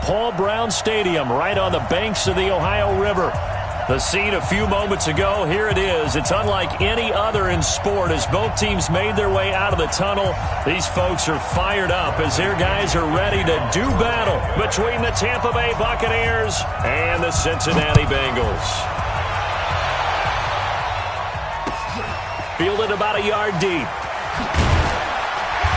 Paul Brown Stadium right on the banks of the Ohio River. The scene a few moments ago, here it is. It's unlike any other in sport as both teams made their way out of the tunnel. These folks are fired up as their guys are ready to do battle between the Tampa Bay Buccaneers and the Cincinnati Bengals. Fielded about a yard deep.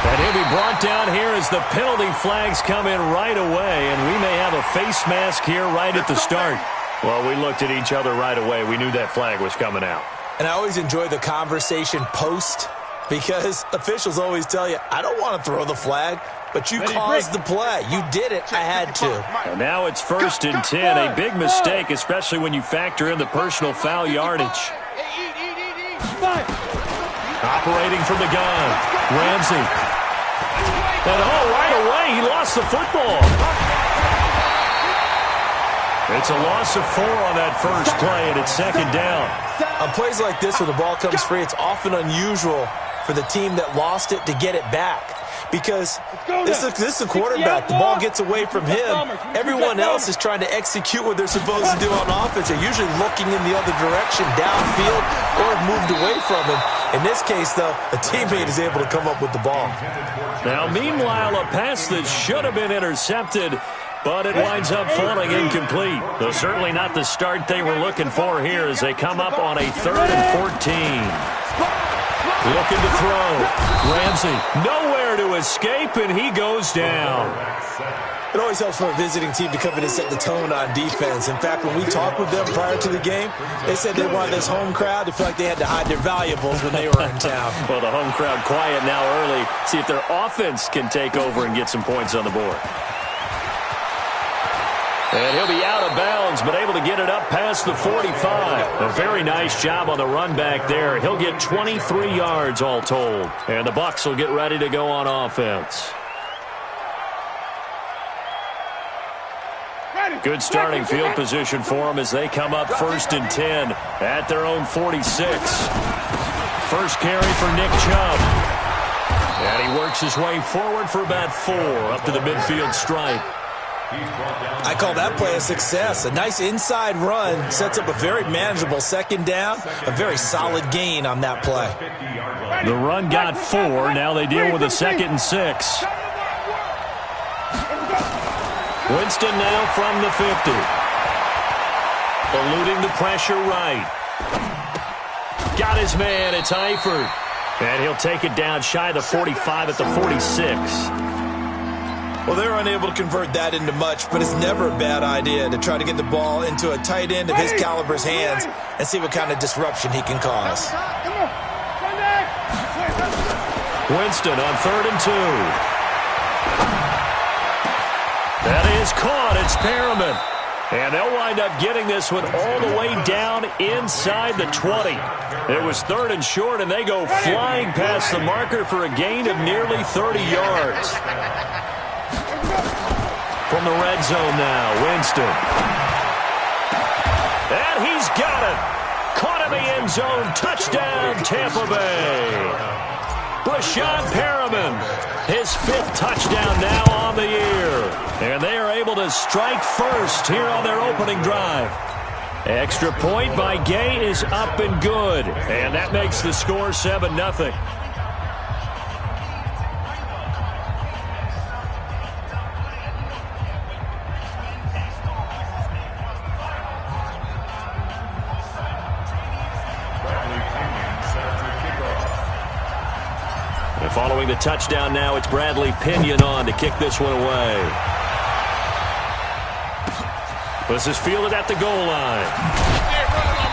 And he'll be brought down here as the penalty flags come in right away, and we may have a face mask here right at the start. Well, we looked at each other right away. We knew that flag was coming out. And I always enjoy the conversation post because officials always tell you, I don't want to throw the flag, but you caused the play. You did it. I had to. And now it's 1st and 10. A big mistake, especially when you factor in the personal foul yardage. Operating from the gun, Ramsey. And right away, he lost the football. It's a loss of 4 on that first play, and it's 2nd down. On plays like this where the ball comes free, it's often unusual for the team that lost it to get it back. Because this is a quarterback. The ball gets away from him. Everyone else is trying to execute what they're supposed to do on offense. They're usually looking in the other direction, downfield, or have moved away from him. In this case, though, a teammate is able to come up with the ball. Now, meanwhile, a pass that should have been intercepted, but it winds up falling incomplete. Though certainly not the start they were looking for here as they come up on a 3rd and 14. Looking to throw. Ramsey nowhere to escape, and he goes down. It always helps for a visiting team to come in and set the tone on defense. In fact, when we talked with them prior to the game, they said they wanted this home crowd to feel like they had to hide their valuables when they were in town. Well, the home crowd quiet now early. See if their offense can take over and get some points on the board. And he'll be out of bounds, but able to get it up past the 45. A very nice job on the run back there. He'll get 23 yards all told. And the Bucs will get ready to go on offense. Good starting field position for them as they come up 1st and 10 at their own 46. First carry for Nick Chubb. And he works his way forward for about 4 up to the midfield stripe. I call that play a success. A nice inside run sets up a very manageable 2nd down. A very solid gain on that play. The run got 4. Now they deal with a 2nd and 6. Winston now from the 50. Eluding the pressure right. Got his man. It's Eifert. And he'll take it down shy of the 45 at the 46. Well, they're unable to convert that into much, but it's never a bad idea to try to get the ball into a tight end of his caliber's hands and see what kind of disruption he can cause. Winston on 3rd and 2. That is caught. It's Perriman. And they'll wind up getting this one all the way down inside the 20. It was 3rd and short, and they go flying past the marker for a gain of nearly 30 yards. From the red zone now, Winston. And he's got it. Caught in the end zone. Touchdown, Tampa Bay. Brashad Perriman, his 5th touchdown now on the year. And they are able to strike first here on their opening drive. Extra point by Gay is up and good. And that makes the score 7-0. And following the touchdown now, it's Bradley Pinion on to kick this one away. This is fielded at the goal line.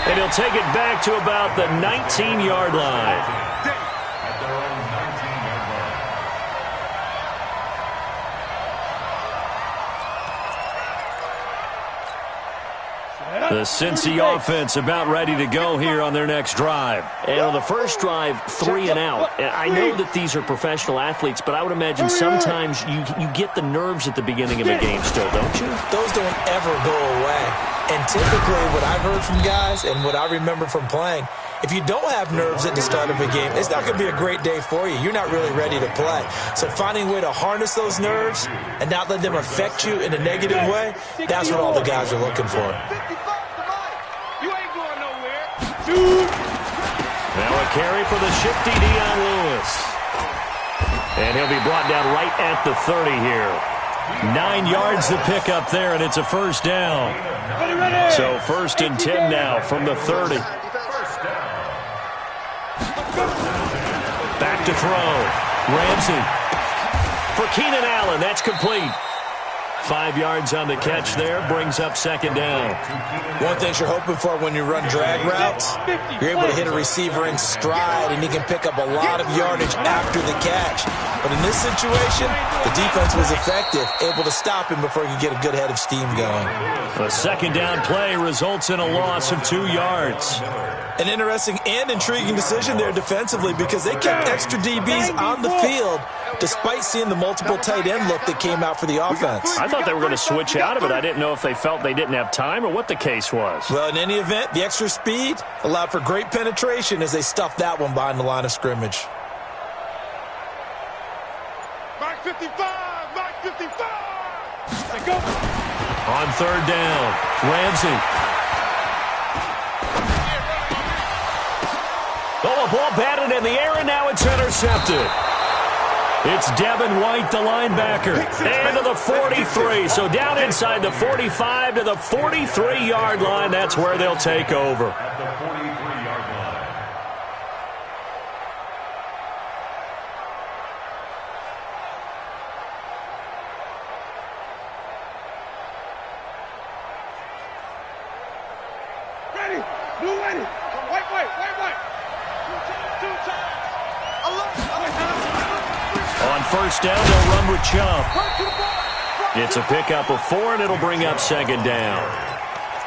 And he'll take it back to about the 19-yard line. The Cincy offense about ready to go here on their next drive. And on the first drive, 3 and out. And I know that these are professional athletes, but I would imagine sometimes you get the nerves at the beginning of a game still, don't you? Those don't ever go away. And typically what I've heard from guys and what I remember from playing, if you don't have nerves at the start of a game, it's not going to be a great day for you. You're not really ready to play. So finding a way to harness those nerves and not let them affect you in a negative way, that's what all the guys are looking for. Now a carry for the shifty Dion Lewis. And he'll be brought down right at the 30 here. 9 yards to pick up there, and it's a first down. So 1st and 10 now from the 30. Back to throw. Ramsey. For Keenan Allen, that's complete. 5 yards on the catch there, brings up 2nd down. One thing you're hoping for when you run drag routes, you're able to hit a receiver in stride, and he can pick up a lot of yardage after the catch. But in this situation, the defense was effective, able to stop him before he could get a good head of steam going. A 2nd down play results in a loss of 2 yards. An interesting and intriguing decision there defensively because they kept extra DBs on the field despite seeing the multiple tight end look that came out for the offense. I thought they were going to switch out of it. I didn't know if they felt they didn't have time or what the case was. Well, in any event, the extra speed allowed for great penetration as they stuffed that one behind the line of scrimmage. Back 55! Back 55! Let's go! On 3rd down, Ramsey. Oh, a ball batted in the air, and now it's intercepted. It's Devin White, the linebacker, and to the 43. So down inside the 45 to the 43-yard line. That's where they'll take over. At the 43-yard line. Ready! Blue ready! Wait! Two times! On 1st down, they'll run with Chubb. It's a pickup of 4, and it'll bring up 2nd down.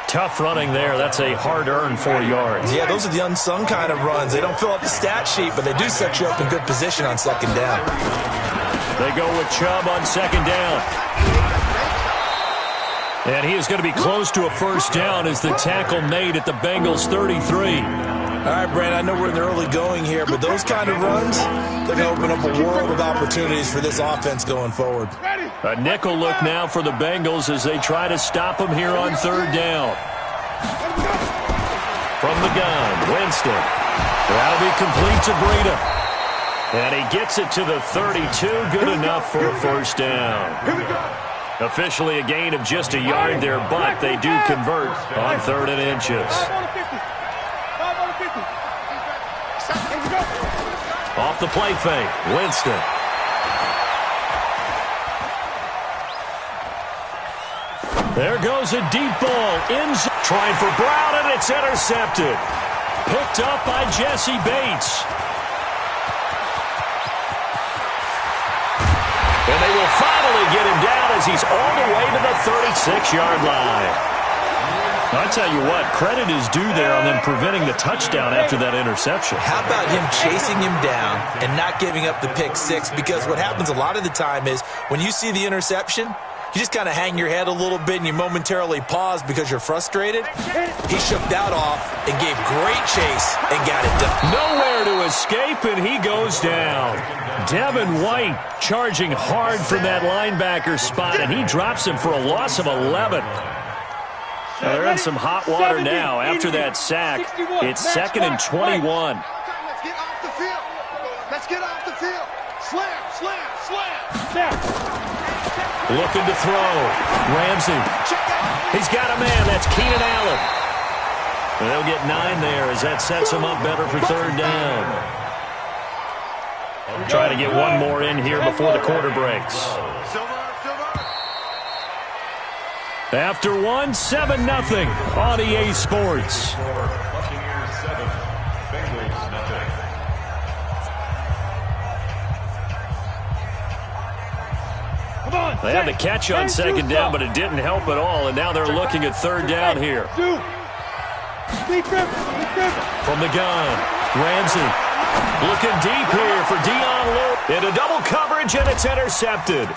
Tough running there. That's a hard-earned 4 yards. Yeah, those are the unsung kind of runs. They don't fill up the stat sheet, but they do set you up in good position on 2nd down. They go with Chubb on 2nd down. And he is going to be close to a 1st down as the tackle made at the Bengals 33. All right, Brand, I know we're in the early going here, but those kind of runs, they're going to open up a world of opportunities for this offense going forward. A nickel look now for the Bengals as they try to stop him here on 3rd down. From the gun, Winston. That'll be complete to Breida. And he gets it to the 32. Good enough for a 1st down. Officially a gain of just a yard there, but they do convert on 3rd and inches. Off the play fake, Winston. There goes a deep ball. Trying for Brown, and it's intercepted. Picked up by Jesse Bates. And they will finally get him down as he's all the way to the 36-yard line. I'll tell you what, credit is due there on them preventing the touchdown after that interception. How about him chasing him down and not giving up the pick 6? Because what happens a lot of the time is when you see the interception, you just kind of hang your head a little bit and you momentarily pause because you're frustrated. He shook that off and gave great chase and got it done. Nowhere to escape, and he goes down. Devin White charging hard from that linebacker spot, and he drops him for a loss of 11. They're in some hot water now after that sack. It's 2nd and 21. Let's get off the field. Let's get off the field. Slam, slam, slam. Looking to throw. Ramsey. He's got a man. That's Keenan Allen. And they'll get 9 there as that sets him up better for 3rd down. Try to get one more in here before the quarter breaks. After 1, 7-0 on EA Sports. They had the catch on 2nd down, but it didn't help at all, and now they're looking at 3rd down here. From the gun, Ramsey looking deep here for Dion Lewis. Into double coverage, and it's intercepted.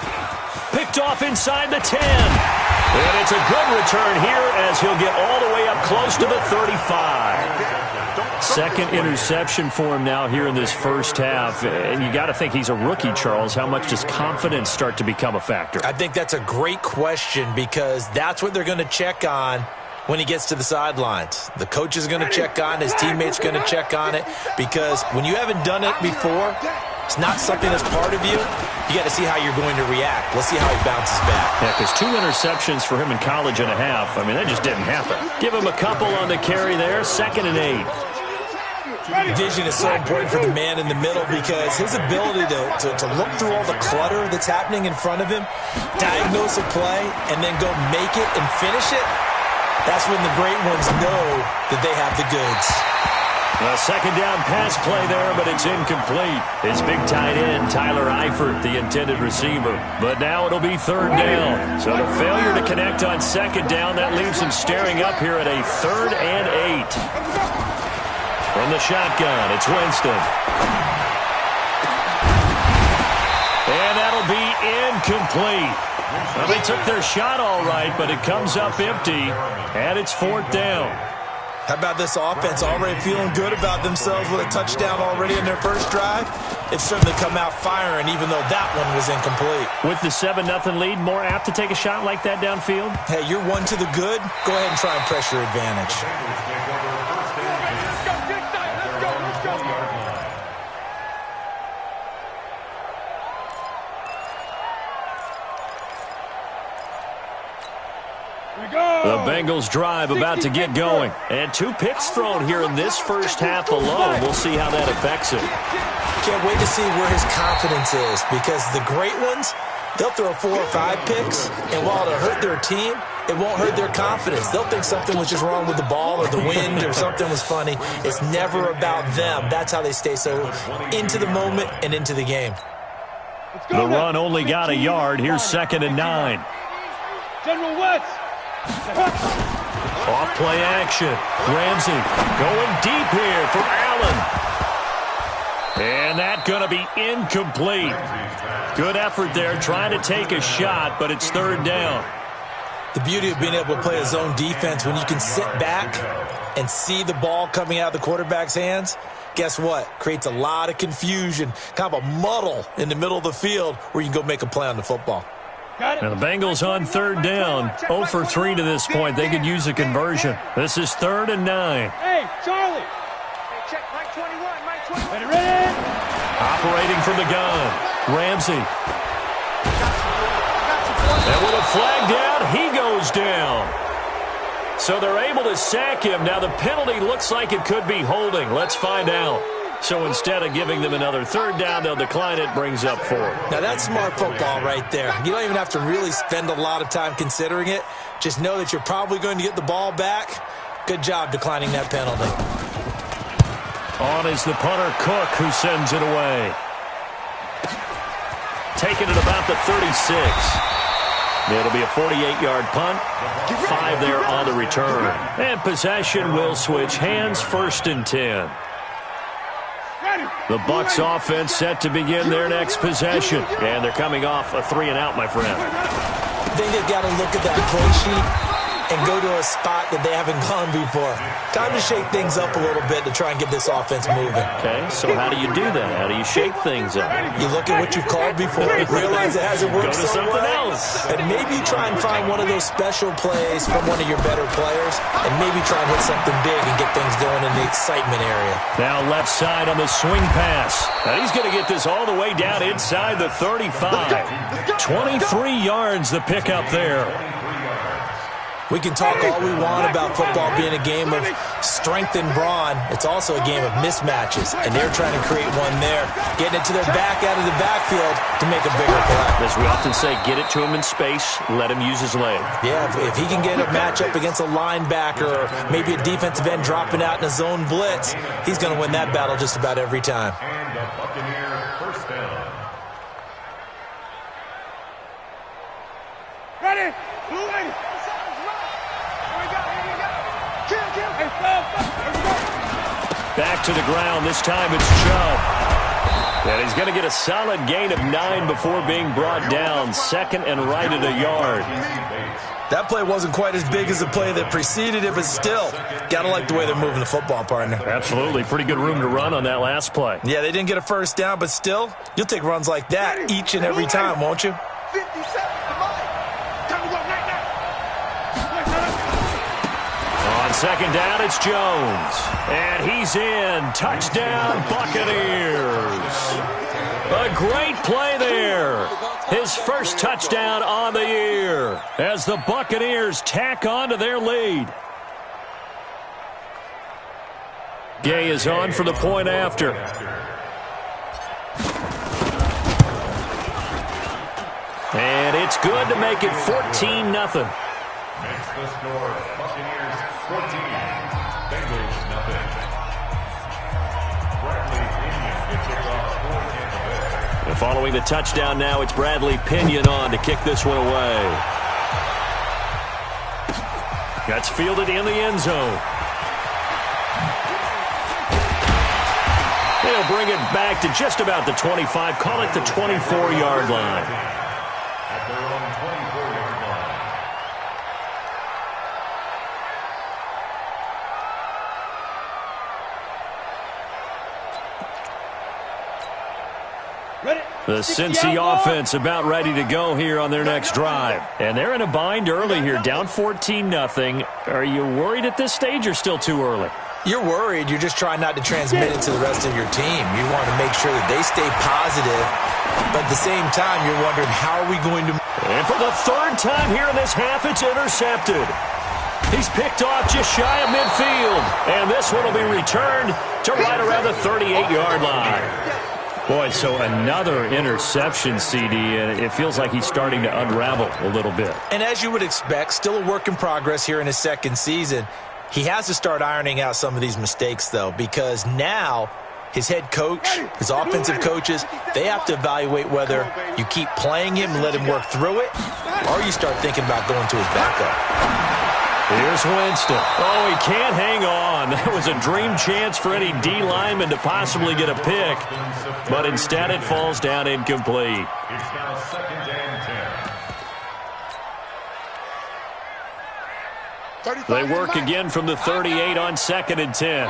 Picked off inside the 10. And it's a good return here as he'll get all the way up close to the 35. Second interception for him now here in this first half. And you got to think he's a rookie, Charles. How much does confidence start to become a factor? I think that's a great question because that's what they're going to check on when he gets to the sidelines. The coach is going to check on, his teammates going to check on it, because when you haven't done it before, it's not something that's part of you. You got to see how you're going to react. Let's see how he bounces back. Yeah, because 2 interceptions for him in college and a half. I mean, that just didn't happen. Give him a couple on the carry there, 2nd and 8. Vision is so important for the man in the middle because his ability to look through all the clutter that's happening in front of him, diagnose a play, and then go make it and finish it, that's when the great ones know that they have the goods. A second down pass play there, but it's incomplete. His big tight end, Tyler Eifert, the intended receiver. But now it'll be 3rd down. So the failure to connect on 2nd down, that leaves him staring up here at a 3rd and 8. From the shotgun, it's Winston. And that'll be incomplete. Well, they took their shot all right, but it comes up empty, and it's 4th down. How about this offense already feeling good about themselves with a touchdown already in their first drive? It's certainly come out firing, even though that one was incomplete. With the 7-0 lead, more apt to take a shot like that downfield? Hey, you're one to the good. Go ahead and try and press your advantage. The Bengals drive about to get going. And 2 picks thrown here in this first half alone. We'll see how that affects him. Can't wait to see where his confidence is because the great ones, they'll throw 4 or 5 picks, and while it'll hurt their team, it won't hurt their confidence. They'll think something was just wrong with the ball or the wind or something was funny. It's never about them. That's how they stay so into the moment and into the game. The run only got a yard. Here's 2nd and 9. General West. Off play action. Ramsey going deep here from Allen. And that's going to be incomplete. Good effort there trying to take a shot, but it's 3rd down. The beauty of being able to play a zone defense when you can sit back and see the ball coming out of the quarterback's hands, guess what? Creates a lot of confusion, kind of a muddle in the middle of the field where you can go make a play on the football. Now the Bengals on 3rd down. 0 for 3 to this point. They could use a conversion. This is 3rd and 9. Hey, Charlie. Hey, check Mike 21, Mike 21. Ready? Operating from the gun. Ramsey. And with a flag down, he goes down. So they're able to sack him. Now the penalty looks like it could be holding. Let's find out. So instead of giving them another 3rd down, they'll decline it, brings up 4. Now that's smart football right there. You don't even have to really spend a lot of time considering it. Just know that you're probably going to get the ball back. Good job declining that penalty. On is the punter, Cook, who sends it away. Taking it about the 36. It'll be a 48-yard punt. 5 there on the return. And possession will switch hands, 1st and 10. The Bucs offense set to begin their next possession. And they're coming off a 3-and-out, my friend. I think they've got to look at that play sheet and go to a spot that they haven't gone before. Time to shake things up a little bit to try and get this offense moving. Okay, so how do you do that? How do you shake things up? You look at what you've called before, realize it hasn't worked Go to so something well, else. and maybe try and find one of those special plays from one of your better players, and maybe try and hit something big and get things going in the excitement area. Now left side on the swing pass. Now he's going to get this all the way down inside the 35. 23 yards the pickup there. We can talk all we want about football being a game of strength and brawn. It's also a game of mismatches, and they're trying to create one there, getting it to their back out of the backfield to make a bigger play. As we often say, get it to him in space, let him use his leg. Yeah, if he can get a matchup against a linebacker or maybe a defensive end dropping out in a zone blitz, he's going to win that battle just about every time. And a Buccaneer first down. Ready? Blue lady. Back to the ground. This time it's Chubb. And he's going to get a solid gain of 9 before being brought down. 2nd and right at a yard. That play wasn't quite as big as the play that preceded it, but still, got to like the way they're moving the football, partner. Absolutely. Pretty good room to run on that last play. Yeah, they didn't get a first down, but still, you'll take runs like that each and every time, won't you? 50 seconds to mine. Time to go night, night. On second down, it's Jones. And he's in. Touchdown, Buccaneers. A great play there. His first touchdown on the year as the Buccaneers tack on to their lead. Gay is on for the point after. And it's good to make it 14-0. Makes the score Buccaneers 14, Bengals nothing. Bradley Pinion gets it off for Tampa Bay. And following the touchdown now, it's Bradley Pinion on to kick this one away. That's fielded in the end zone. They'll bring it back to just about the 25, call it the 24-yard line. At their own 24-yard line. The Cincy offense about ready to go here on their next drive. And they're in a bind early here, down 14-0. Are you worried at this stage or still too early? You're worried. You're just trying not to transmit it to the rest of your team. You want to make sure that they stay positive, but at the same time, you're wondering, how are we going to... And for the third time here in this half, it's intercepted. He's picked off just shy of midfield. And this one will be returned to right around the 38-yard line. Boy, so another interception, CD, and it feels like he's starting to unravel a little bit. And as you would expect, still a work in progress here in his second season. He has to start ironing out some of these mistakes, though, because now his head coach, his offensive coaches, they have to evaluate whether you keep playing him and let him work through it, or you start thinking about going to his backup. Here's Winston. Oh, he can't hang on. That was a dream chance for any D lineman to possibly get a pick, but instead it falls down incomplete. It's now second and 10. They work again from the 38 on second and 10.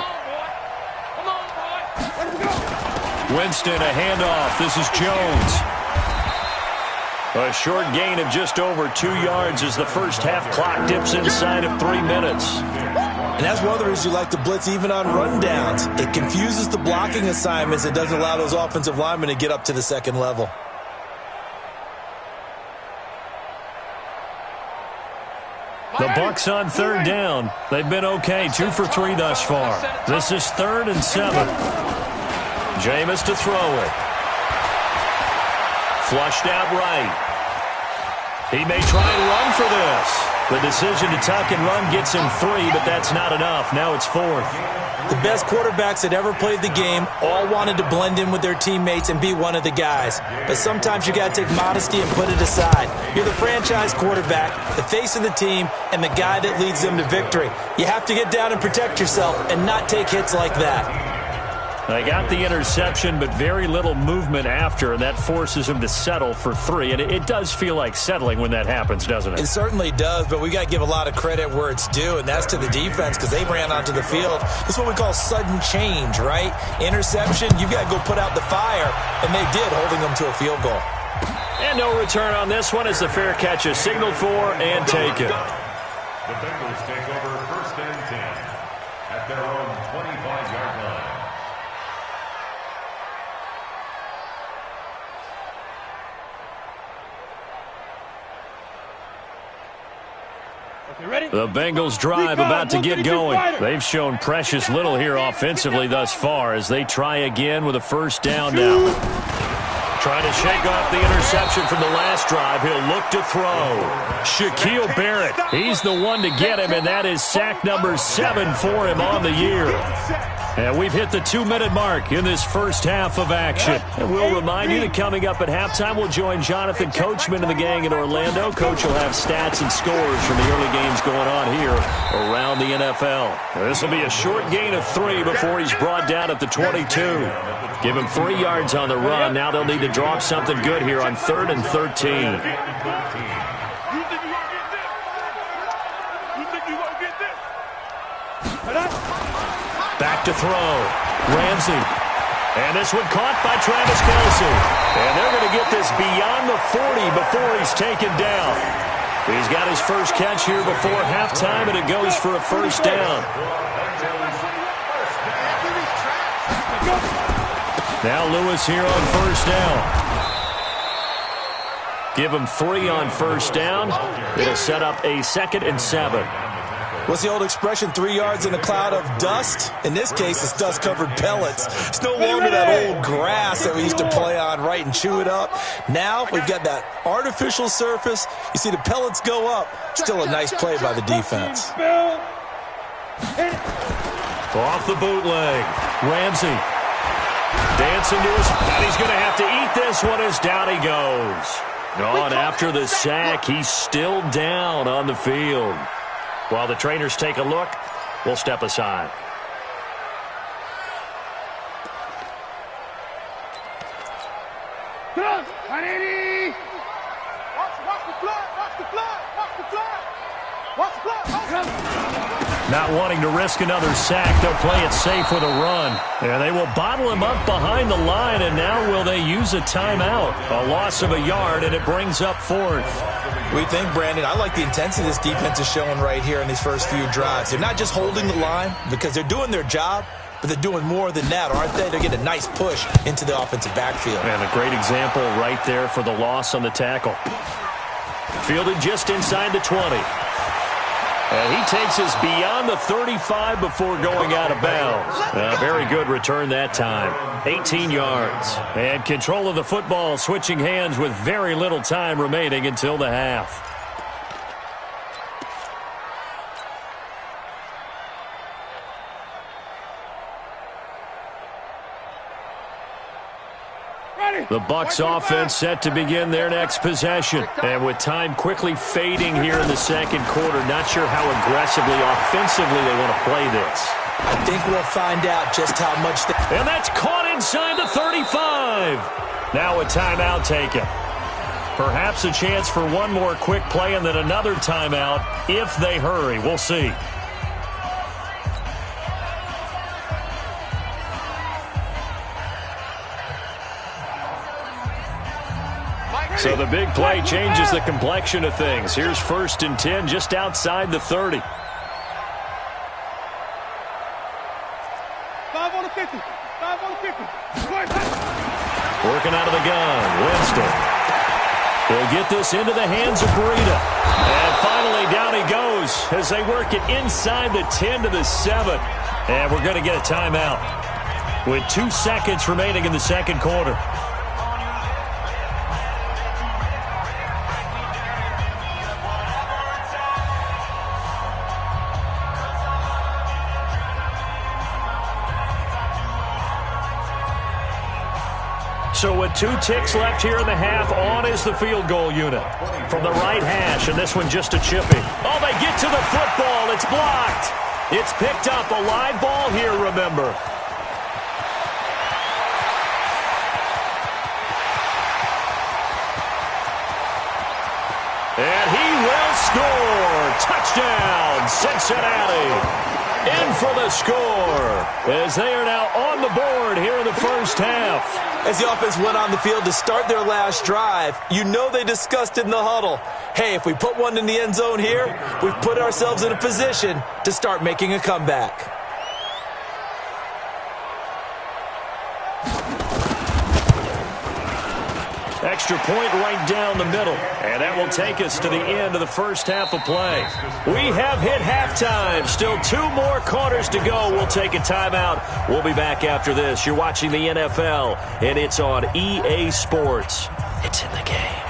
Winston, a handoff. This is Jones. A short gain of just over 2 yards as the first half clock dips inside of 3 minutes. And that's one of the reasons you like to blitz even on rundowns. It confuses the blocking assignments. It doesn't allow those offensive linemen to get up to the second level. The Bucs on third down. They've been okay, 2 for 3 thus far. This is 3rd and 7. Jameis to throw it. Flushed out right. He may try and run for this. The decision to tuck and run gets him 3, but that's not enough. Now it's 4th. The best quarterbacks that ever played the game all wanted to blend in with their teammates and be one of the guys. But sometimes you got to take modesty and put it aside. You're the franchise quarterback, the face of the team, and the guy that leads them to victory. You have to get down and protect yourself and not take hits like that. They got the interception, but very little movement after, and that forces him to settle for 3. And it does feel like settling when that happens, doesn't it? It certainly does, but we got to give a lot of credit where it's due, and that's to the defense because they ran onto the field. This is what we call sudden change, right? Interception, you got to go put out the fire, and they did, holding them to a field goal. And no return on this one as the fair catch is signaled for and taken. The Bengals take over 1st and 10 at their own 25-yard line. The Bengals drive about to get going. They've shown precious little here offensively thus far as they try again with a first down now. Trying to shake off the interception from the last drive. He'll look to throw. Shaquille Barrett, he's the one to get him, and that is sack number 7 for him on the year. And we've hit the 2-minute mark in this first half of action. And we'll remind you that coming up at halftime, we'll join Jonathan Coachman and the gang in Orlando. Coach will have stats and scores from the early games going on here around the NFL. This will be a short gain of 3 before he's brought down at the 22. Give him 3 yards on the run. Now they'll need to drop something good here on 3rd and 13. Back to throw. Ramsey. And this one caught by Travis Kelce. And they're going to get this beyond the 40 before he's taken down. He's got his first catch here before halftime, and it goes for a first down. Now Lewis here on first down. Give him 3 on first down. It'll set up a 2nd and 7. What's the old expression, 3 yards in a cloud of dust? In this case, it's dust-covered pellets. It's no longer that old grass that we used to play on, right, and chew it up. Now we've got that artificial surface. You see the pellets go up. Still a nice play by the defense. Off the bootleg. Ramsey. Dancing to his... And he's going to have to eat this one as down he goes. Oh, and after the sack, he's still down on the field. While the trainers take a look, we'll step aside. Watch the flag! Watch the flag! Watch the flag! Watch the flag! Not wanting to risk another sack, they'll play it safe with a run. And they will bottle him up behind the line, and now will they use a timeout? A loss of a yard, and it brings up 4th. We think, Brandon, I like the intensity this defense is showing right here in these first few drives. They're not just holding the line because they're doing their job, but they're doing more than that, aren't they? They're getting a nice push into the offensive backfield. And a great example right there for the loss on the tackle. Fielded just inside the 20. And he takes us beyond the 35 before going out of bounds. A very good return that time. 18 yards. And control of the football switching hands with very little time remaining until the half. The Bucs offense set to begin their next possession. And with time quickly fading here in the second quarter, not sure how aggressively, offensively they want to play this. I think we'll find out just how much they... And that's caught inside the 35. Now a timeout taken. Perhaps a chance for one more quick play and then another timeout if they hurry. We'll see. So the big play changes the complexion of things. Here's 1st and 10 just outside the 30. 5 on the 50. 5 on the 50. Working out of the gun. Winston. He'll get this into the hands of Breida. And finally down he goes as they work it inside the 10 to the 7. And we're going to get a timeout with 2 seconds remaining in the second quarter. So with 2 ticks left here in the half, on is the field goal unit. From the right hash, and this one just a chippy. Oh, they get to the football. It's blocked. It's picked up. A live ball here, remember. And he will score. Touchdown, Cincinnati. In for the score as they are now on the board here in the first half. As the offense went on the field to start their last drive, you know they discussed in the huddle, hey, if we put one in the end zone here, we've put ourselves in a position to start making a comeback. Extra point right down the middle. And that will take us to the end of the first half of play. We have hit halftime. Still 2 more quarters to go. We'll take a timeout. We'll be back after this. You're watching the NFL, and it's on EA Sports. It's in the game.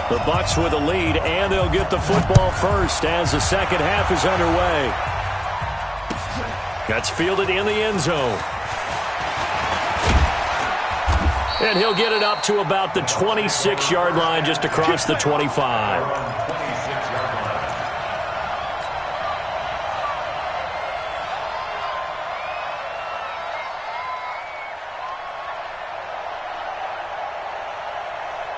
The Bucs with a lead, and they'll get the football first as the second half is underway. That's fielded in the end zone. And he'll get it up to about the 26-yard line, just across the 25.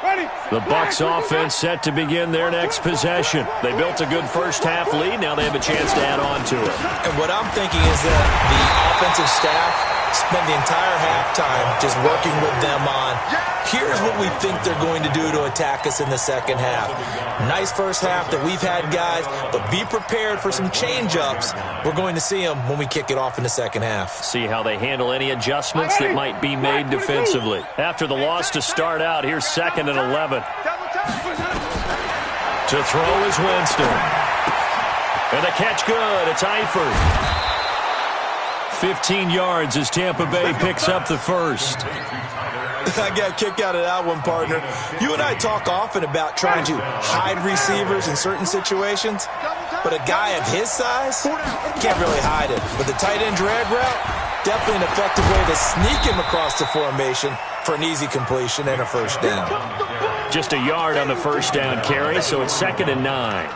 Ready. The Bucs offense set to begin their next possession. They built a good first-half lead. Now they have a chance to add on to it. And what I'm thinking is that the offensive staff spent the entire halftime just working with them on, here's what we think they're going to do to attack us in the second half. Nice first half that we've had, guys, but be prepared for some change-ups. We're going to see them when we kick it off in the second half. See how they handle any adjustments that might be made defensively. After the loss to start out, here's 2nd and 11. To throw is Winston. And the catch good. It's Eifert. 15 yards as Tampa Bay picks up the first. I got a kick out of that one, partner. You and I talk often about trying to hide receivers in certain situations, but a guy of his size can't really hide it. With the tight end drag route, definitely an effective way to sneak him across the formation for an easy completion and a first down. Just a yard on the first down carry, so it's 2nd and 9.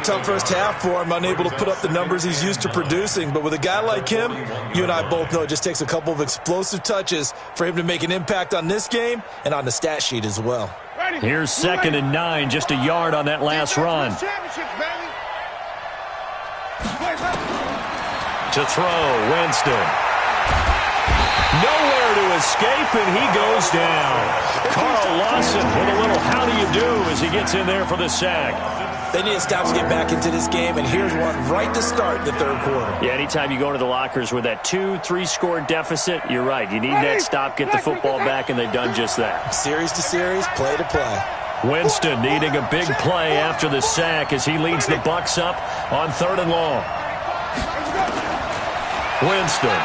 Tough first half for him, unable to put up the numbers he's used to producing. But with a guy like him, you and I both know it just takes a couple of explosive touches for him to make an impact on this game and on the stat sheet as well. Here's 2nd and 9, just a yard on that last run. To throw, Winston. Nowhere to escape, and he goes down. Carl Lawson with a little how do you do as he gets in there for the sack. They need to stop to get back into this game, and here's one right to start the third quarter. Yeah, anytime you go into the lockers with that 2-3 score deficit, you're right. You need that stop, get the football back, and they've done just that. Series to series, play to play. Winston needing a big play after the sack as he leads the Bucs up on 3rd and long. Winston.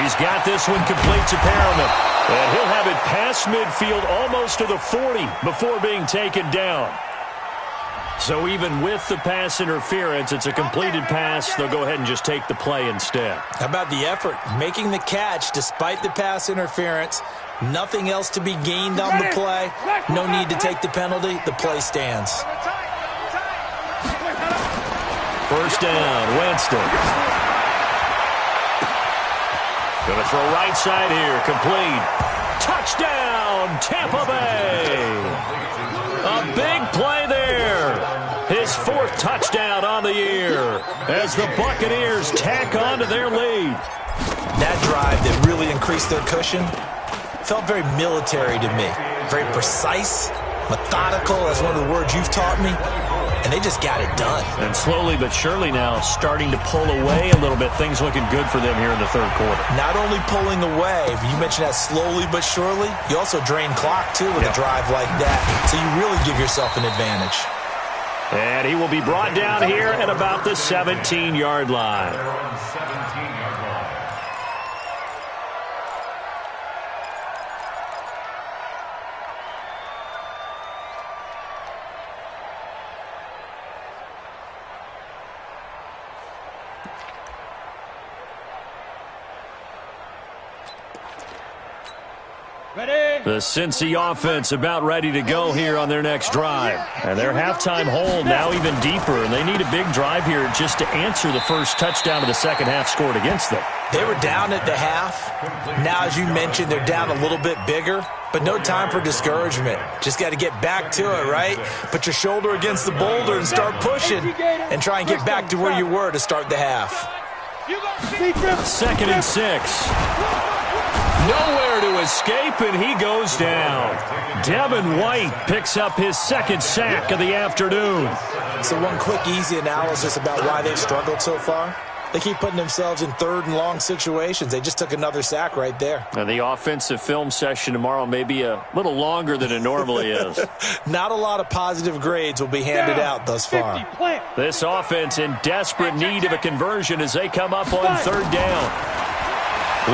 He's got this one complete to Perriman. And he'll have it past midfield almost to the 40 before being taken down. So even with the pass interference, it's a completed pass. They'll go ahead and just take the play instead. How about the effort? Making the catch despite the pass interference. Nothing else to be gained on the play. No need to take the penalty. The play stands. First down, Winston. Going to throw right side here, complete. Touchdown, Tampa Bay. A big play there. His 4th touchdown on the year as the Buccaneers tack on to their lead. That drive that really increased their cushion felt very military to me. Very precise, methodical, that's one of the words you've taught me. And they just got it done. And slowly but surely now starting to pull away a little bit. Things looking good for them here in the third quarter. Not only pulling away, but you mentioned that slowly but surely. You also drain clock, too, with a drive like that. So you really give yourself an advantage. And he will be brought down here at about the 17-yard line. The Cincy offense about ready to go here on their next drive. And their halftime hole now even deeper, and they need a big drive here just to answer the first touchdown of the second half scored against them. They were down at the half. Now, as you mentioned, they're down a little bit bigger, but no time for discouragement. Just got to get back to it, right? Put your shoulder against the boulder and start pushing and try and get back to where you were to start the half. 2nd and 6. Nowhere to escape, and he goes down. Devin White picks up his 2nd sack of the afternoon. So one quick, easy analysis about why they've struggled so far. They keep putting themselves in 3rd and long situations. They just took another sack right there. And the offensive film session tomorrow may be a little longer than it normally is. Not a lot of positive grades will be handed out thus far. This offense in desperate need of a conversion as they come up on 3rd down.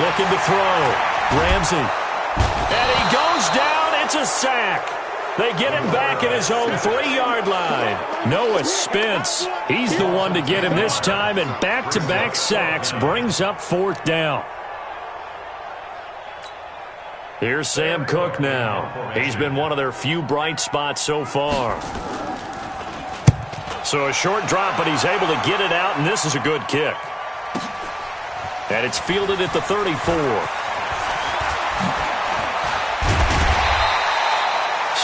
Looking to throw. Ramsey. And he goes down. It's a sack. They get him back at his own 3-yard line. Noah Spence, he's the one to get him this time, and back-to-back sacks brings up 4th down. Here's Sam Cook now. He's been one of their few bright spots so far. So a short drop, but he's able to get it out, and this is a good kick. And it's fielded at the 34.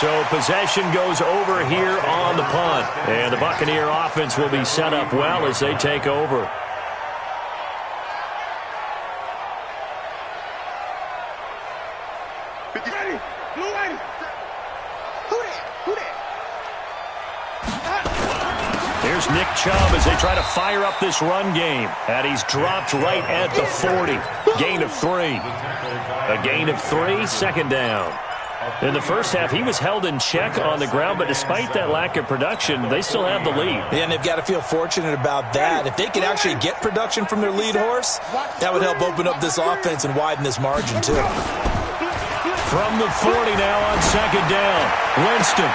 So possession goes over here on the punt. And the Buccaneer offense will be set up well as they take over. Here's Nick Chubb as they try to fire up this run game. And he's dropped right at the 40. Gain of 3. A gain of 3, second down. In the first half, he was held in check on the ground, but despite that lack of production, they still have the lead. Yeah, and they've got to feel fortunate about that. If they could actually get production from their lead horse, that would help open up this offense and widen this margin, too. From the 40 now on second down. Winston.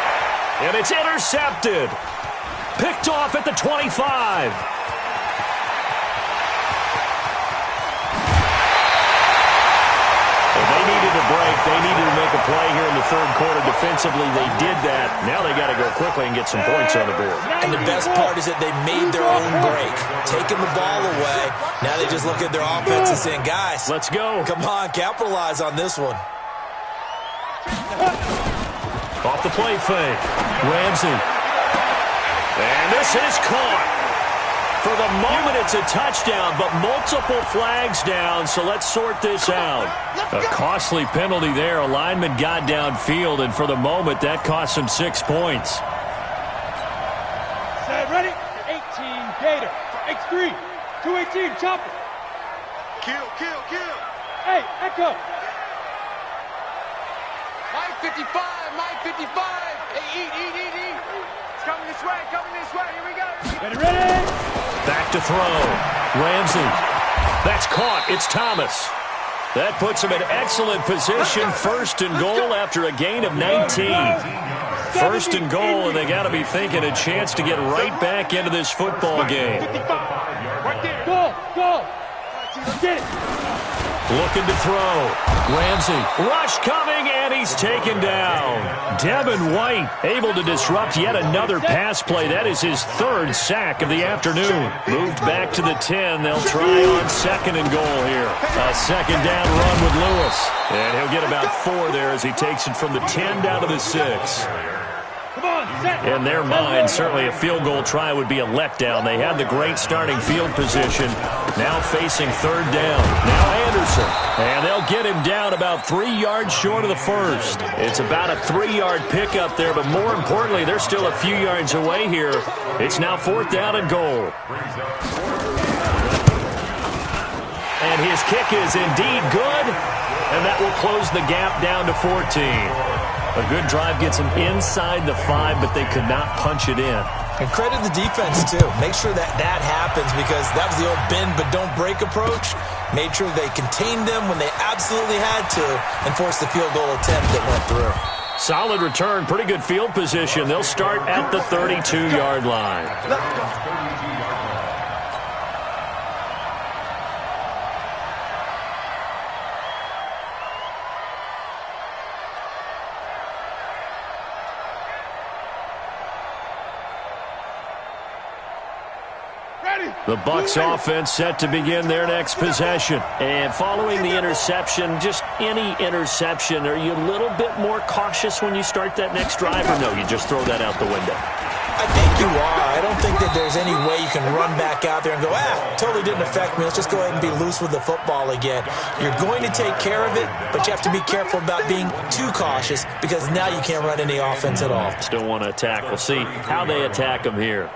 And it's intercepted. Picked off at the 25. They needed a break. They needed to make a play here in the third quarter. Defensively, they did that. Now they got to go quickly and get some points on the board. And the best part is that they made their own break, taking the ball away. Now they just look at their offense and saying, guys, let's go. Come on, capitalize on this one. Off the play fake. Ramsey. And this is caught. For the moment, it's a touchdown, but multiple flags down, so let's sort this out. A costly penalty there. A lineman got downfield, and for the moment, that cost him 6 points. Set, ready? 18, Gator. X3, 218, chopper. Kill. Hey, Echo. Mike 55, Mike 55. Hey, eat. It's coming this way. Here we go. Ready? Back to throw. Ramsey. That's caught. It's Thomas. That puts him in excellent position. First and goal after a gain of 19. First and goal, and they got to be thinking a chance to get right back into this football game. Right there. Go. Get it. Looking to throw. Ramsey. Rush coming, and he's taken down. Devin White able to disrupt yet another pass play. That is his third sack of the afternoon. Moved back to the 10. They'll try on second and goal here. A second down run with Lewis. And he'll get about 4 there as he takes it from the 10 down to the 6. In their mind, certainly a field goal try would be a letdown. They had the great starting field position. Now facing third down. Now Anderson. And they'll get him down about 3 yards short of the first. It's about a 3-yard pickup there, but more importantly, they're still a few yards away here. It's now 4th down and goal. And his kick is indeed good, and that will close the gap down to 14. A good drive gets them inside the 5, but they could not punch it in. And credit the defense, too. Make sure that happens, because that was the old bend but don't break approach. Made sure they contained them when they absolutely had to and forced the field goal attempt that went through. Solid return, pretty good field position. They'll start at the 32-yard line. The Bucs offense set to begin their next possession. And following the interception, just any interception, are you a little bit more cautious when you start that next drive, or no, you just throw that out the window? I think you are. I don't think that there's any way you can run back out there and go, totally didn't affect me. Let's just go ahead and be loose with the football again. You're going to take care of it, but you have to be careful about being too cautious, because now you can't run any offense at all. Still want to attack. We'll see how they attack them here.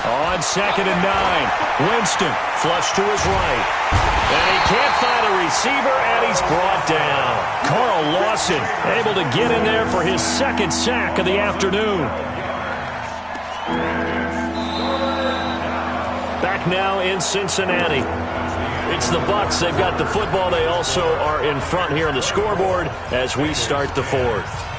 On 2nd and 9, Winston flush to his right. And he can't find a receiver, and he's brought down. Carl Lawson able to get in there for his 2nd sack of the afternoon. Back now in Cincinnati. It's the Bucs. They've got the football. They also are in front here on the scoreboard as we start the 4th.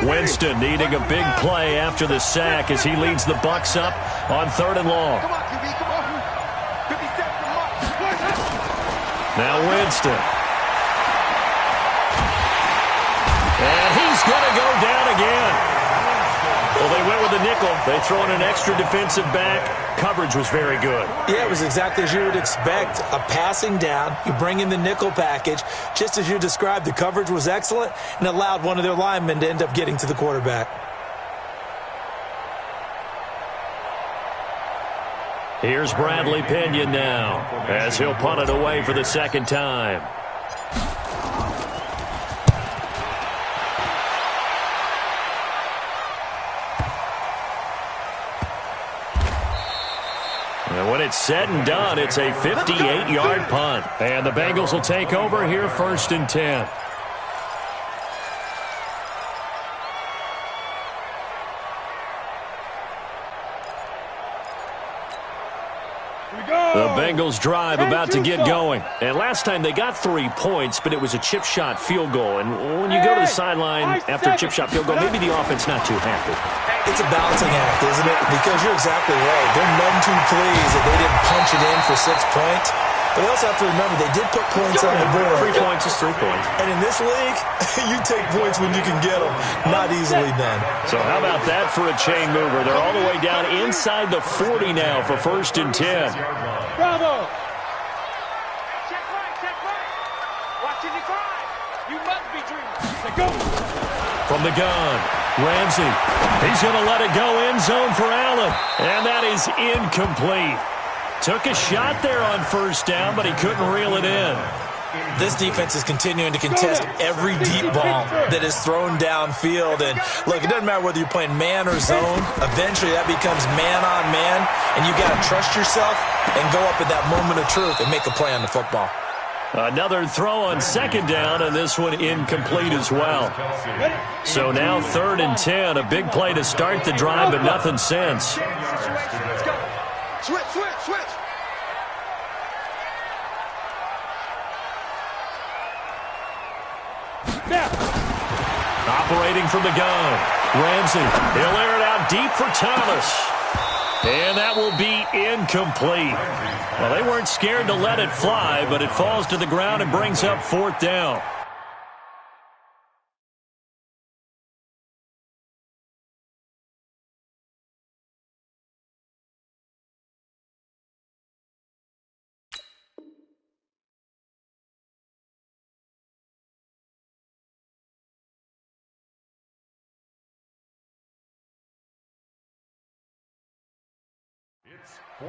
Winston needing a big play after the sack as he leads the Bucs up on 3rd and long. Come on, QB, come on. 57 mark. Now Winston. And he's going to go down again. Well, they went with the nickel. They throw in an extra defensive back. Coverage was very good. Yeah, it was exactly as you would expect. A passing down. You bring in the nickel package. Just as you described, the coverage was excellent and allowed one of their linemen to end up getting to the quarterback. Here's Bradley Pinion now as he'll punt it away for the second time. And when it's said and done, it's a 58-yard punt. And the Bengals will take over here 1st and 10. The Bengals drive about to get going. And last time they got 3 points, but it was a chip shot field goal. And when you go to the sideline after a chip shot field goal, maybe the offense not too happy. It's a balancing act, isn't it? Because you're exactly right. They're none too pleased that they didn't punch it in for 6 points. But they also have to remember they did put points on the board. 3 points is 3 points. And in this league, you take points when you can get them. Not easily done. So how about that for a chain mover? They're all the way down inside the 40 now for 1st and 10. Bravo! Check right. Watching the drive. You must be dreaming. Let go! From the gun, Ramsey. He's going to let it go end zone for Allen. And that is incomplete. Took a shot there on 1st down, but he couldn't reel it in. This defense is continuing to contest every deep ball that is thrown downfield. And, look, it doesn't matter whether you're playing man or zone. Eventually, that becomes man-on-man, and you got to trust yourself and go up at that moment of truth and make a play on the football. Another throw on 2nd down, and this one incomplete as well. So now 3rd and 10, a big play to start the drive, but nothing since. Let's go. Switch. Now! Operating from the gun, Ramsey. He'll air it out deep for Thomas. And that will be incomplete. Well, they weren't scared to let it fly, but it falls to the ground and brings up 4th down.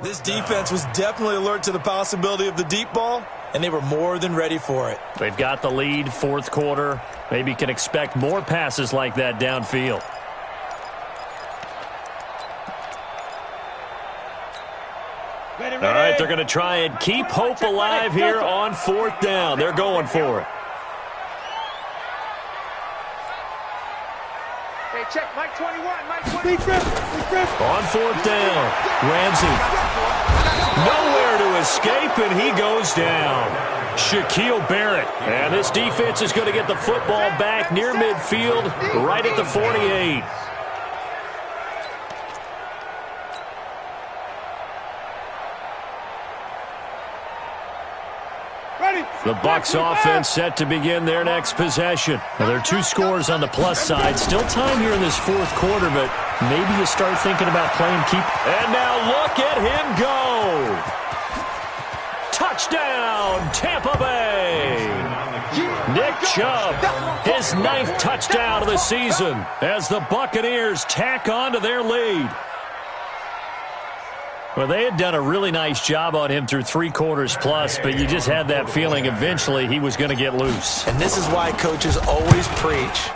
This defense was definitely alert to the possibility of the deep ball, and they were more than ready for it. They've got the lead, 4th quarter. Maybe can expect more passes like that downfield. Ready. All right, they're going to try and keep hope alive here on 4th down. They're going for it. Hey, check. Mike 21. Mike 21. On 4th down, Ramsey. Nowhere to escape, and he goes down. Shaquille Barrett. And this defense is going to get the football back near midfield, right at the 48. The Bucs offense set to begin their next possession. Now, there are 2 scores on the plus side. Still time here in this 4th quarter, but maybe you start thinking about playing keep. And now look at him go. Touchdown, Tampa Bay. Nick Chubb, his 9th touchdown of the season as the Buccaneers tack on to their lead. Well, they had done a really nice job on him through 3 quarters plus, but you just had that feeling eventually he was going to get loose. And this is why coaches always preach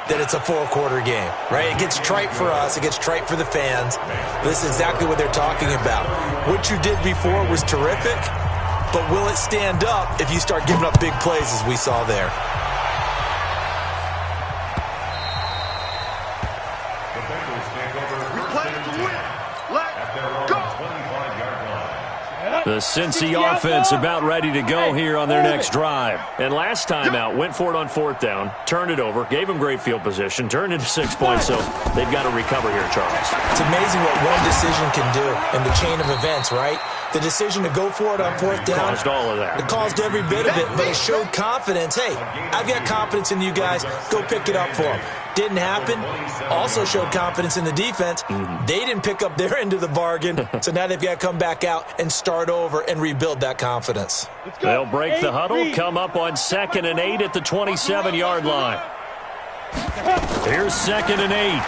that it's a 4-quarter game, right? It gets trite for us. It gets trite for the fans. This is exactly what they're talking about. What you did before was terrific, but will it stand up if you start giving up big plays as we saw there? We play to win. Let's go. The Cincy offense about ready to go here on their next drive. And last time out, went for it on 4th down, turned it over, gave them great field position, turned into 6 points, so they've got to recover here, Charles. It's amazing what one decision can do in the chain of events, right? The decision to go for it on 4th down. Caused all of that. It caused every bit of it, but it showed confidence. Hey, I've got confidence in you guys. Go pick it up for them. Didn't happen. Also showed confidence in the defense. They didn't pick up their end of the bargain, so now they've got to come back out and start over and rebuild that confidence. They'll break the huddle, come up on 2nd and 8 at the 27-yard line. Here's 2nd and 8.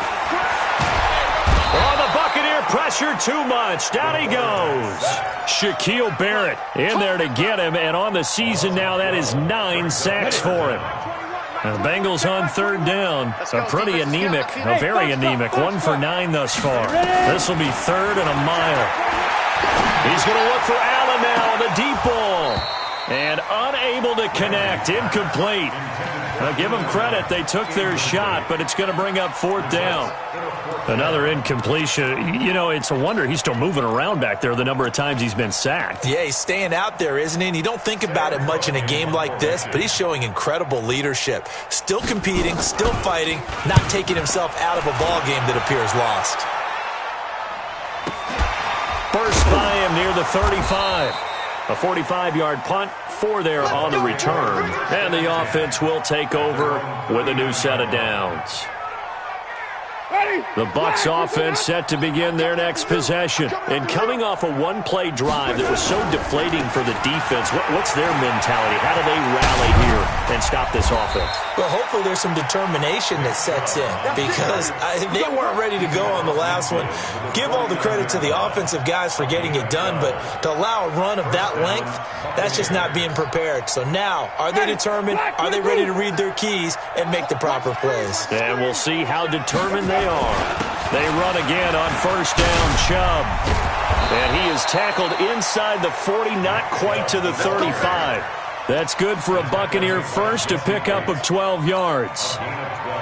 Oh, the Buccaneer pressure too much. Down he goes. Shaquille Barrett in there to get him, and on the season now, that is 9 sacks for him. The Bengals on 3rd down are pretty anemic, very anemic. 1 for 9 thus far. This will be 3rd and a mile. He's going to look for Allen now, the deep ball. And unable to connect, incomplete. Now give them credit, they took their shot, but it's going to bring up 4th down. Another incompletion. You know, it's a wonder he's still moving around back there the number of times he's been sacked. Yeah, he's staying out there, isn't he? And you don't think about it much in a game like this, but he's showing incredible leadership. Still competing, still fighting, not taking himself out of a ball game that appears lost. First by him near the 35. A 45-yard punt, 4 there on the return. And the offense will take over with a new set of downs. The Bucs offense set to begin their next possession. And coming off a one-play drive that was so deflating for the defense, what's their mentality? How do they rally here and stop this offense? Well, hopefully there's some determination that sets in because they weren't ready to go on the last one. Give all the credit to the offensive guys for getting it done, but to allow a run of that length, that's just not being prepared. So now, are they determined? Are they ready to read their keys and make the proper plays? And we'll see how determined they are. They run again on 1st down, Chubb. And he is tackled inside the 40, not quite to the 35. That's good for a Buccaneer first, to pick up of 12 yards.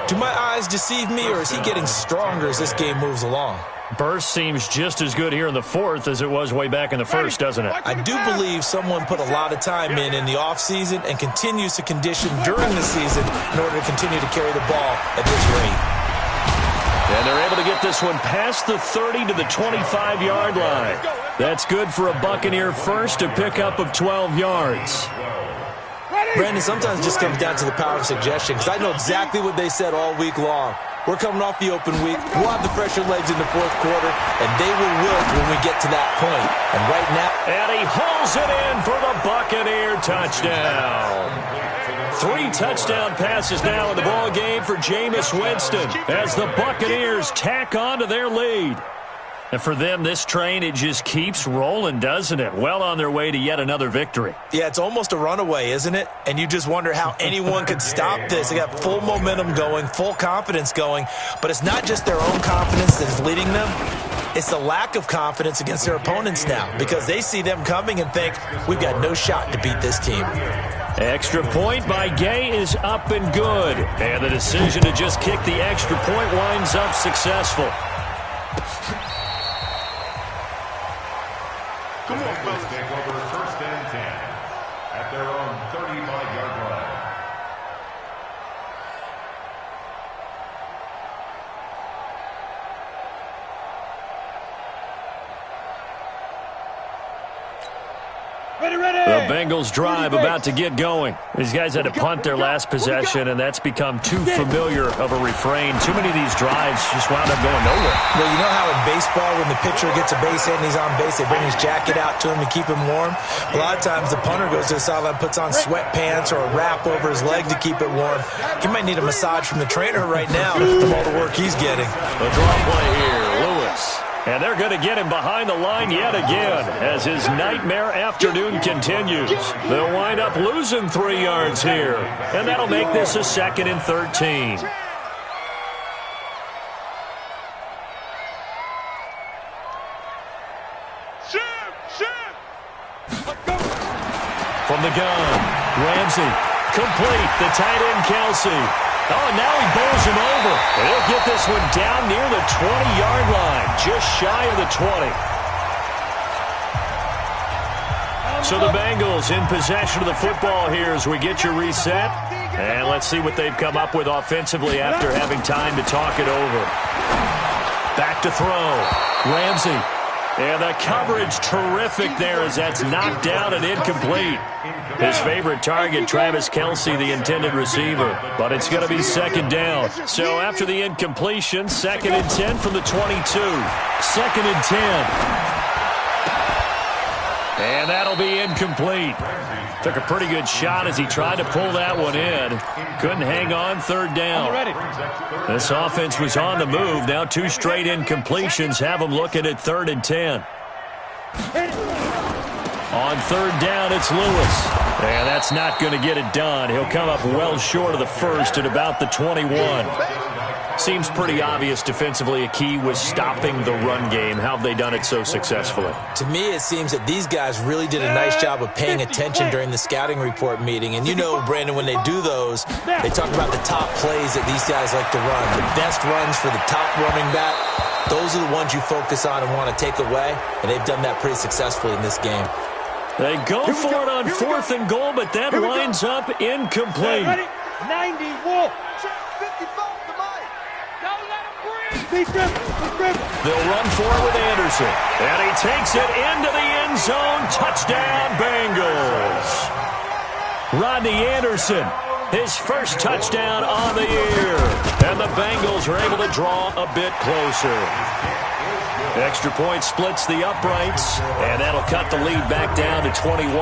Do my eyes deceive me, or is he getting stronger as this game moves along? Burst seems just as good here in the 4th as it was way back in the 1st, doesn't it? I do believe someone put a lot of time in the offseason and continues to condition during the season in order to continue to carry the ball at this rate. And they're able to get this one past the 30 to the 25-yard line. That's good for a Buccaneer first, to pick up of 12 yards. Brandon, sometimes it just comes down to the power of suggestion, because I know exactly what they said all week long. We're coming off the open week. We'll have the fresher legs in the 4th quarter, and they will wilt when we get to that point. And right now... And he hauls it in for the Buccaneer touchdown. 3 touchdown passes now in the ball game for Jameis Winston as the Buccaneers tack on to their lead. And for them, this train, it just keeps rolling, doesn't it? Well on their way to yet another victory. Yeah, it's almost a runaway, isn't it? And you just wonder how anyone could stop this. They got full momentum going, full confidence going. But it's not just their own confidence that's leading them. It's the lack of confidence against their opponents now, because they see them coming and think, we've got no shot to beat this team. Extra point by Gay is up and good. And the decision to just kick the extra point winds up successful. Come on, fellas. Take over 1st and 10 at their own 35-yard line. The Bengals drive about to get going. These guys had to punt their last possession, and that's become too familiar of a refrain. Too many of these drives just wound up going nowhere. Well, you know how in baseball, when the pitcher gets a base hit and he's on base, they bring his jacket out to him to keep him warm? A lot of times the punter goes to the sideline, puts on sweatpants or a wrap over his leg to keep it warm. He might need a massage from the trainer right now from all the work he's getting. The draw play here, Lewis. And they're going to get him behind the line yet again as his nightmare afternoon continues. They'll wind up losing 3 yards here. And that'll make this a 2nd and 13. From the gun, Ramsey, complete, the tight end Kelsey. Oh, and now he bowls him over. And he'll get this one down near the 20-yard line, just shy of the 20. So the Bengals in possession of the football here as we get you reset. And let's see what they've come up with offensively after having time to talk it over. Back to throw. Ramsey. And the coverage terrific there as that's knocked down and incomplete. His favorite target, Travis Kelce, the intended receiver. But it's going to be second down. So after the incompletion, 2nd and 10 from the 22. 2nd and 10. And that'll be incomplete. Took a pretty good shot as he tried to pull that one in. Couldn't hang on, 3rd down. This offense was on the move. Now 2 straight incompletions have them looking at 3rd and 10. On 3rd down, it's Lewis. And that's not going to get it done. He'll come up well short of the first at about the 21. Seems pretty obvious defensively a key was stopping the run game. How have they done it so successfully? To me, it seems that these guys really did a nice job of paying attention during the scouting report meeting. And you know, Brandon, when they do those, they talk about the top plays that these guys like to run. The best runs for the top running back, those are the ones you focus on and want to take away. And they've done that pretty successfully in this game. They go for it on 4th and goal, but that winds up incomplete. 90, Wolf. They'll run for it with Anderson. And he takes it into the end zone. Touchdown, Bengals. Rodney Anderson, his first touchdown on the year. And the Bengals are able to draw a bit closer. Extra point splits the uprights. And that'll cut the lead back down to 21.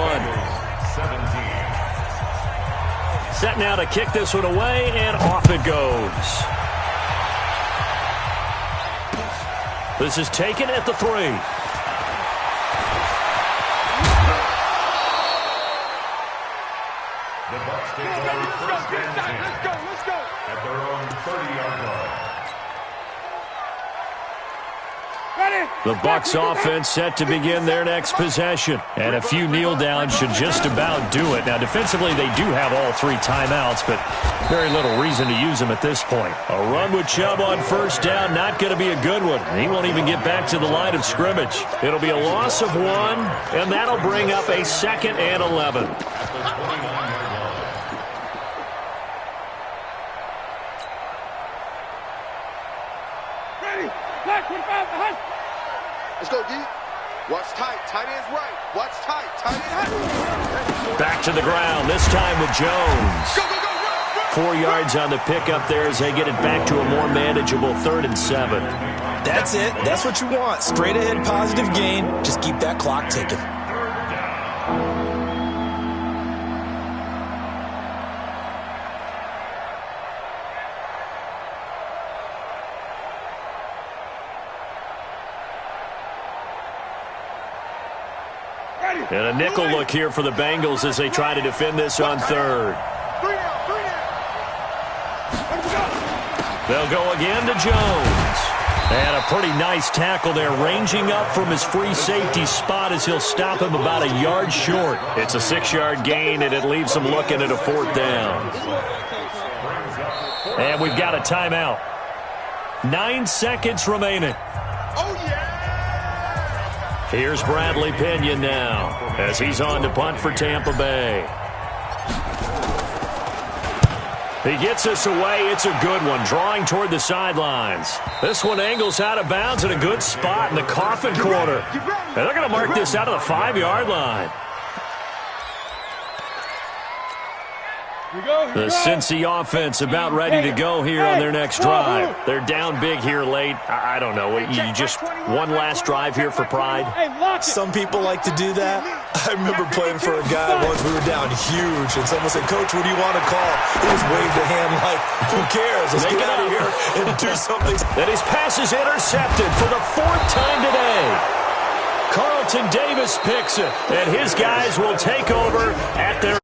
Set now to kick this one away, and off it goes. This is taken at the 3. The Bucs take over 1st and 10. Let's go. At their own 30-yard line. The Bucs offense set to begin their next possession. And a few kneel downs should just about do it. Now, defensively, they do have all 3 timeouts, but very little reason to use them at this point. A run with Chubb on 1st down, not going to be a good one. He won't even get back to the line of scrimmage. It'll be a loss of 1, and that'll bring up a 2nd and 11. At the 29-yard line. Ready. Black 25 behind. Let's go, D. Watch tight. Tight end's right. Watch tight. Tight end high. Back to the ground, this time with Jones. Go, go, go. Run, 4 yards on the pickup there as they get it back to a more manageable 3rd and 7. That's it. That's what you want. Straight ahead positive gain. Just keep that clock ticking. And a nickel look here for the Bengals as they try to defend this on 3rd. They'll go again to Jones. And a pretty nice tackle there, ranging up from his free safety spot as he'll stop him about a yard short. It's a 6-yard gain, and it leaves them looking at a 4th down. And we've got a timeout. 9 seconds remaining. Oh, yeah. Here's Bradley Pinion now as he's on to punt for Tampa Bay. He gets us away. It's a good one, drawing toward the sidelines. This one angles out of bounds in a good spot in the coffin corner. And they're going to mark this out of the 5-yard line. The Cincy offense about ready to go here on their next drive. They're down big here late. I don't know. You just one last drive here for pride? Some people like to do that. I remember playing for a guy once. We were down huge, and someone said, "Coach, what do you want to call?" He just waved a hand like, "Who cares? Let's get out of here and do something." And his pass is intercepted for the 4th time today. Carlton Davis picks it, and his guys will take over at their